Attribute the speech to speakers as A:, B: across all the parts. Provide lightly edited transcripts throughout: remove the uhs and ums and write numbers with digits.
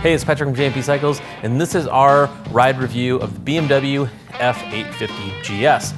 A: Hey, it's Patrick from JMP Cycles, and this is our ride review of the BMW F850GS.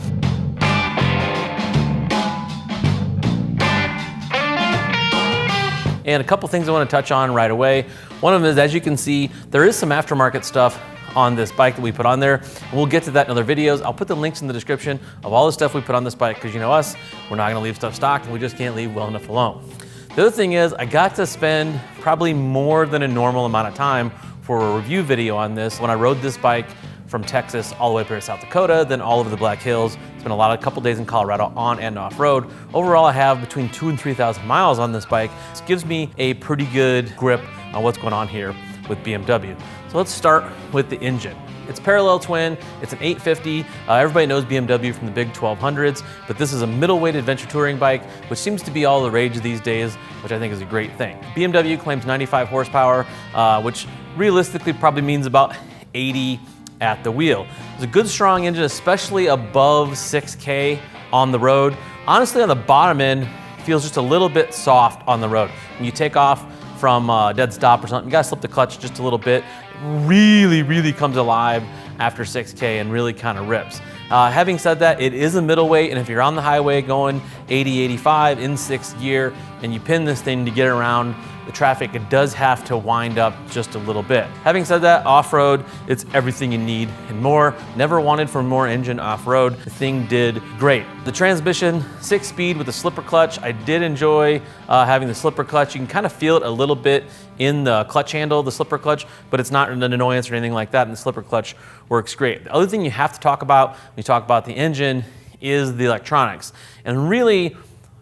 A: And a couple things I want to touch on right away. One of them is, as you can see, there is some aftermarket stuff on this bike that we put on there. And we'll get to that in other videos. I'll put the links in the description of all the stuff we put on this bike, because you know us, we're not gonna leave stuff stock, and we just can't leave well enough alone. The other thing is, I got to spend probably more than a normal amount of time for a review video on this when I rode this bike from Texas all the way up here to South Dakota, then all over the Black Hills. Spent a couple days in Colorado on and off road. Overall, I have between 2,000 and 3,000 miles on this bike. This gives me a pretty good grip on what's going on here with BMW. So let's start with the engine. It's parallel twin, it's an 850. Everybody knows BMW from the big 1200s, but this is a middleweight adventure touring bike, which seems to be all the rage these days, which I think is a great thing. BMW claims 95 horsepower, which realistically probably means about 80 at the wheel. It's a good strong engine, especially above 6K on the road. Honestly, on the bottom end, it feels just a little bit soft on the road. When you take off from dead stop or something, you gotta slip the clutch just a little bit. It really comes alive after 6K and really kind of rips. Having said that, it is a middleweight, and if you're on the highway going 80, 85 in 6th gear and you pin this thing to get around the traffic, it does have to wind up just a little bit. Having said that, off-road, it's everything you need and more. Never wanted for more engine off-road. The thing did great. The transmission, 6-speed with a slipper clutch. I did enjoy having the slipper clutch. You can kind of feel it a little bit in the clutch handle, the slipper clutch, but it's not an annoyance or anything like that, and the slipper clutch works great. The other thing you have to talk about when you talk about the engine is the electronics. And really,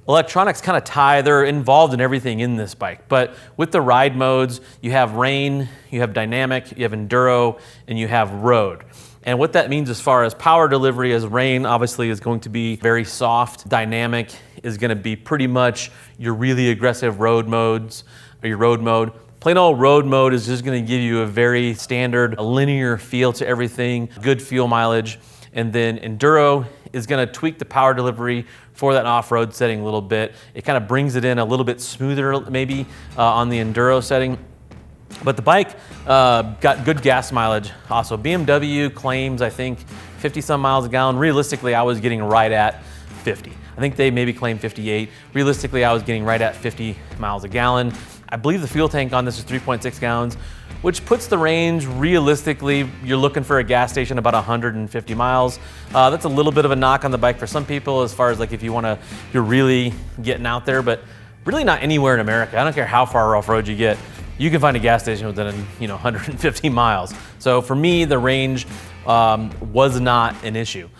A: electronics kind of they're involved in everything in this bike. But with the ride modes, you have rain, you have dynamic, you have enduro, and you have road. And what that means as far as power delivery is rain obviously is going to be very soft. Dynamic is going to be pretty much your really aggressive road modes, or your road mode. Plain old road mode is just going to give you a very standard, linear feel to everything, good fuel mileage. And then enduro is going to tweak the power delivery for that off-road setting a little bit. It kind of brings it in a little bit smoother maybe on the enduro setting. But the bike got good gas mileage also. BMW claims, I think, 50 some miles a gallon. Realistically, I was getting right at 50. I think they maybe claimed 58. Realistically, I was getting right at 50 miles a gallon. I believe the fuel tank on this is 3.6 gallons, which puts the range, realistically, you're looking for a gas station about 150 miles. That's a little bit of a knock on the bike for some people as far as like if you're really getting out there, but really not anywhere in America. I don't care how far off-road you get, you can find a gas station within 150 miles. So for me, the range was not an issue.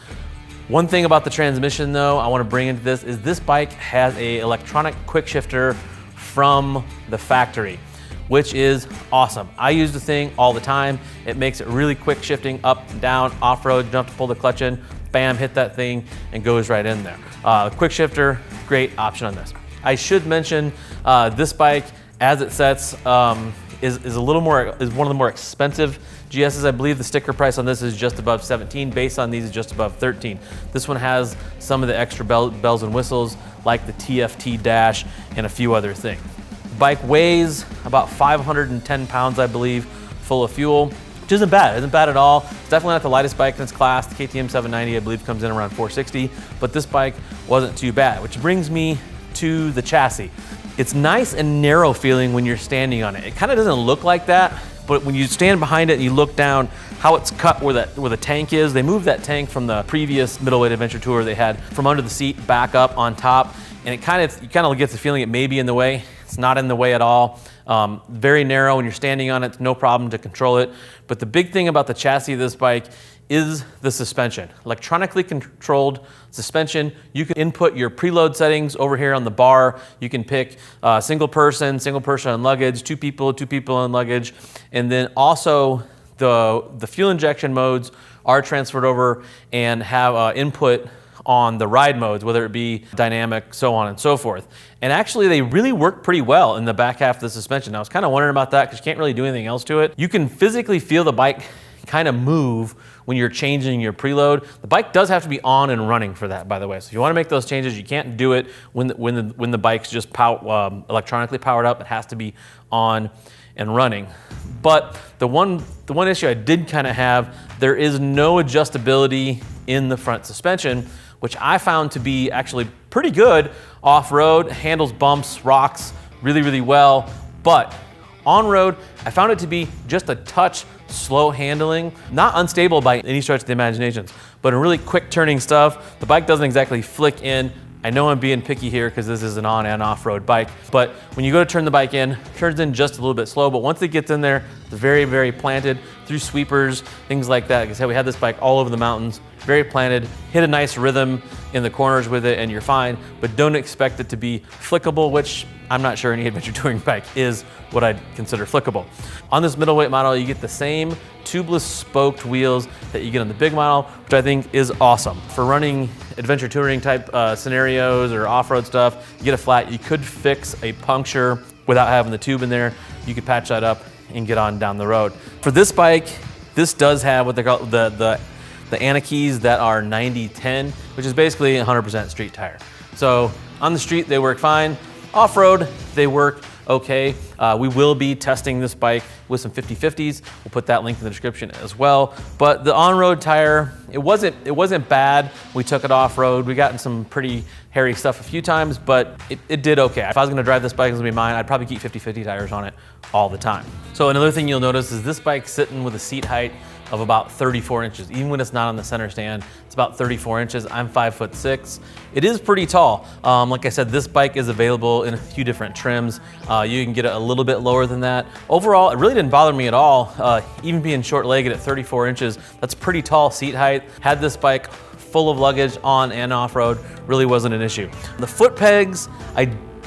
A: One thing about the transmission though, I want to bring into this is this bike has a electronic quick shifter from the factory, which is awesome. I use the thing all the time. It makes it really quick shifting up and down, off-road, you don't have to pull the clutch in, bam, hit that thing and goes right in there. Quick shifter, great option on this. I should mention this bike, as it sets, is one of the more expensive GSs. I believe the sticker price on this is just above 17. Base on these is just above 13. This one has some of the extra bells and whistles like the TFT dash and a few other things. The bike weighs about 510 pounds, I believe, full of fuel, which isn't bad. Isn't bad at all. It's definitely not the lightest bike in its class. The KTM 790, I believe, comes in around 460, but this bike wasn't too bad, which brings me to the chassis. It's nice and narrow feeling when you're standing on it. It kind of doesn't look like that, but when you stand behind it and you look down, how it's cut where the tank is, they moved that tank from the previous middleweight adventure tour they had from under the seat back up on top, and you kind of get the feeling it may be in the way. It's not in the way at all. Very narrow. When you're standing on it, it's no problem to control it. But the big thing about the chassis of this bike is the suspension. Electronically controlled suspension. You can input your preload settings over here on the bar. You can pick single person on luggage, two people on luggage, and then also the fuel injection modes are transferred over and have input on the ride modes, whether it be dynamic, so on and so forth. And actually they really work pretty well in the back half of the suspension. I was kind of wondering about that because you can't really do anything else to it. You can physically feel the bike kind of move when you're changing your preload. The bike does have to be on and running for that, by the way. So if you want to make those changes, you can't do it when the bike's just electronically powered up. It has to be on and running. But the one issue I did kind of have, there is no adjustability in the front suspension, which I found to be actually pretty good off-road, handles bumps, rocks really, really well. But on-road, I found it to be just a touch slow handling, not unstable by any stretch of the imagination, but in really quick turning stuff. The bike doesn't exactly flick in. I know I'm being picky here because this is an on and off-road bike, but when you go to turn the bike in, it turns in just a little bit slow, but once it gets in there, it's very, very planted through sweepers, things like that. Like I said, we had this bike all over the mountains, very planted, hit a nice rhythm in the corners with it and you're fine, but don't expect it to be flickable, which I'm not sure any adventure touring bike is what I'd consider flickable. On this middleweight model, you get the same tubeless spoked wheels that you get on the big model, which I think is awesome. For running adventure touring type scenarios or off-road stuff, you get a flat, you could fix a puncture without having the tube in there. You could patch that up and get on down the road. For this bike, this does have what they call the Anakis that are 90-10, which is basically 100% street tire. So on the street, they work fine. Off-road, they work okay. We will be testing this bike with some 50/50s. We'll put that link in the description as well. But the on-road tire, it wasn't bad. We took it off-road. We got in some pretty hairy stuff a few times, but it did okay. If I was gonna drive this bike, it was gonna be mine, I'd probably keep 50/50 tires on it all the time. So another thing you'll notice is this bike sitting with a seat height of about 34 inches. Even when it's not on the center stand, it's about 34 inches. I'm 5'6". It is pretty tall. Like I said, this bike is available in a few different trims. You can get it a little bit lower than that. Overall, it really didn't bother me at all. Even being short-legged at 34 inches, that's pretty tall seat height. Had this bike full of luggage on and off-road, really wasn't an issue. The foot pegs,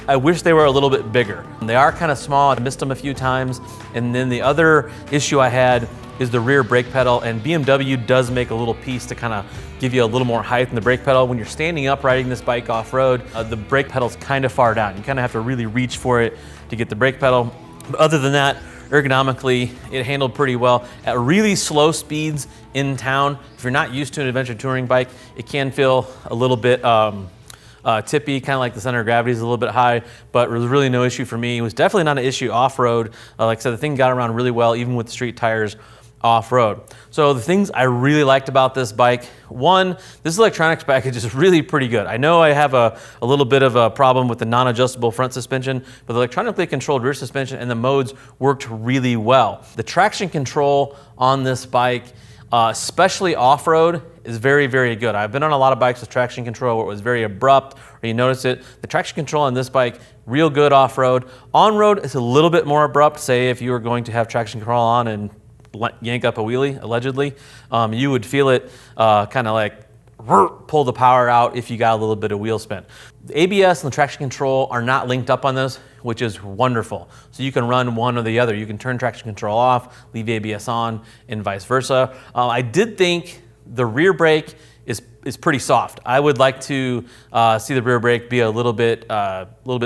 A: I wish they were a little bit bigger. They are kind of small, I missed them a few times. And then the other issue I had is the rear brake pedal, and BMW does make a little piece to kind of give you a little more height in the brake pedal. When you're standing up riding this bike off-road, the brake pedal's kind of far down. You kind of have to really reach for it to get the brake pedal. But other than that, ergonomically, it handled pretty well. At really slow speeds in town, if you're not used to an adventure touring bike, it can feel a little bit tippy, kind of like the center of gravity is a little bit high, but there was really no issue for me. It was definitely not an issue off-road. Like I said, the thing got around really well, even with the street tires off-road. So the things I really liked about this bike, one, this electronics package is really pretty good. I know I have a little bit of a problem with the non-adjustable front suspension, but the electronically controlled rear suspension and the modes worked really well. The traction control on this bike, especially off-road, is very, very good. I've been on a lot of bikes with traction control where it was very abrupt, or you notice it. The traction control on this bike, real good off-road. On-road, it's a little bit more abrupt. Say if you were going to have traction control on and yank up a wheelie, allegedly, you would feel it kind of like pull the power out if you got a little bit of wheel spin. The ABS and the traction control are not linked up on this, which is wonderful. So you can run one or the other. You can turn traction control off, leave ABS on, and vice versa. I did think the rear brake is pretty soft. I would like to see the rear brake be a little bit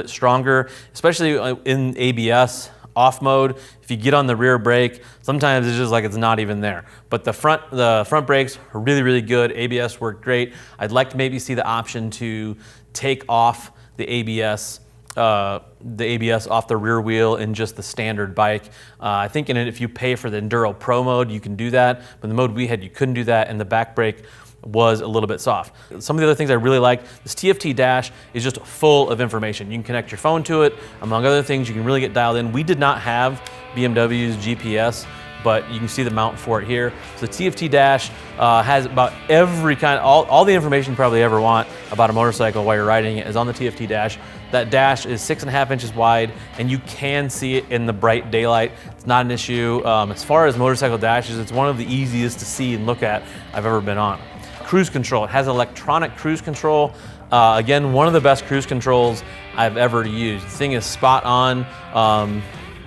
A: stronger, especially in ABS. Off mode, if you get on the rear brake, sometimes it's just like it's not even there. But the front brakes are really, really good. ABS worked great. I'd like to maybe see the option to take off the ABS off the rear wheel in just the standard bike. I think if you pay for the Enduro Pro mode, you can do that. But the mode we had, you couldn't do that, and the back brake was a little bit soft. Some of the other things I really like, this TFT dash is just full of information. You can connect your phone to it. Among other things, you can really get dialed in. We did not have BMW's GPS, but you can see the mount for it here. So the TFT dash has about every kind, all the information you probably ever want about a motorcycle while you're riding it is on the TFT dash. That dash is 6.5 inches wide, and you can see it in the bright daylight. It's not an issue. As far as motorcycle dashes, it's one of the easiest to see and look at I've ever been on. Cruise control, it has electronic cruise control. Again, one of the best cruise controls I've ever used. The thing is spot on,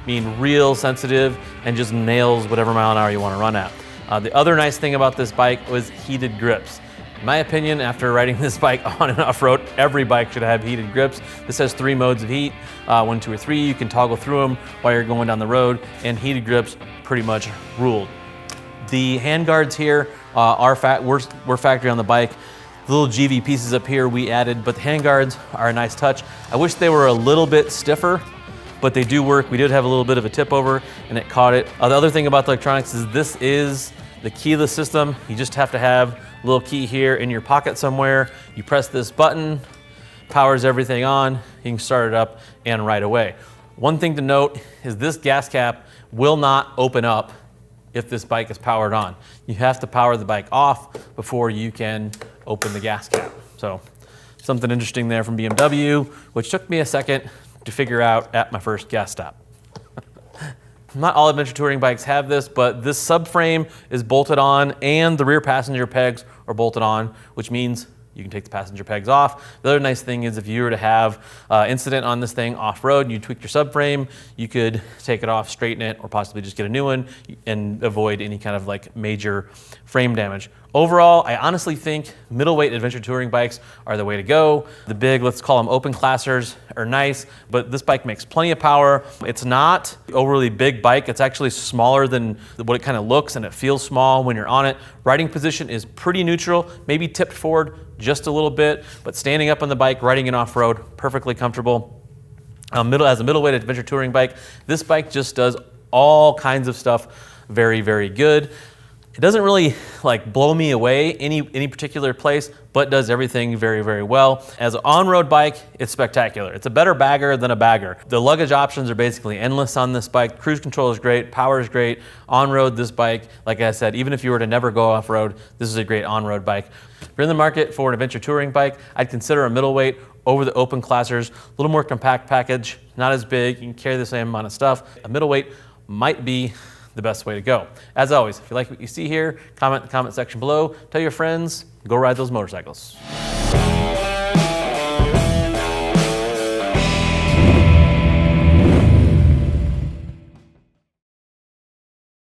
A: being real sensitive, and just nails whatever mile an hour you want to run at. The other nice thing about this bike was heated grips. In my opinion, after riding this bike on and off road, every bike should have heated grips. This has 3 modes of heat, 1, 2, or 3. You can toggle through them while you're going down the road, and heated grips pretty much ruled. The handguards here were factory on the bike. The little GV pieces up here we added, but the handguards are a nice touch. I wish they were a little bit stiffer, but they do work. We did have a little bit of a tip over and it caught it. The other thing about the electronics is this is the keyless system. You just have to have a little key here in your pocket somewhere. You press this button, powers everything on, you can start it up and right away. One thing to note is this gas cap will not open up if this bike is powered on. You have to power the bike off before you can open the gas cap. So something interesting there from BMW, which took me a second to figure out at my first gas stop. Not all adventure touring bikes have this, but this subframe is bolted on and the rear passenger pegs are bolted on, which means you can take the passenger pegs off. The other nice thing is if you were to have incident on this thing off-road and you tweak your subframe, you could take it off, straighten it, or possibly just get a new one and avoid any kind of like major frame damage. Overall, I honestly think middleweight adventure touring bikes are the way to go. The big, let's call them open classers, are nice, but this bike makes plenty of power. It's not an overly big bike. It's actually smaller than what it kind of looks, and it feels small when you're on it. Riding position is pretty neutral, maybe tipped forward just a little bit, but standing up on the bike, riding it off-road, perfectly comfortable. As a middleweight adventure touring bike, this bike just does all kinds of stuff very, very good. It doesn't really like blow me away any particular place, but does everything very, very well. As an on-road bike, it's spectacular. It's a better bagger than a bagger. The luggage options are basically endless on this bike. Cruise control is great, power is great. On-road, this bike, like I said, even if you were to never go off-road, this is a great on-road bike. If you're in the market for an adventure touring bike, I'd consider a middleweight over the open classers. A little more compact package, not as big, you can carry the same amount of stuff. A middleweight might be the best way to go. As always, if you like what you see here, comment in the comment section below. Tell your friends, go ride those motorcycles.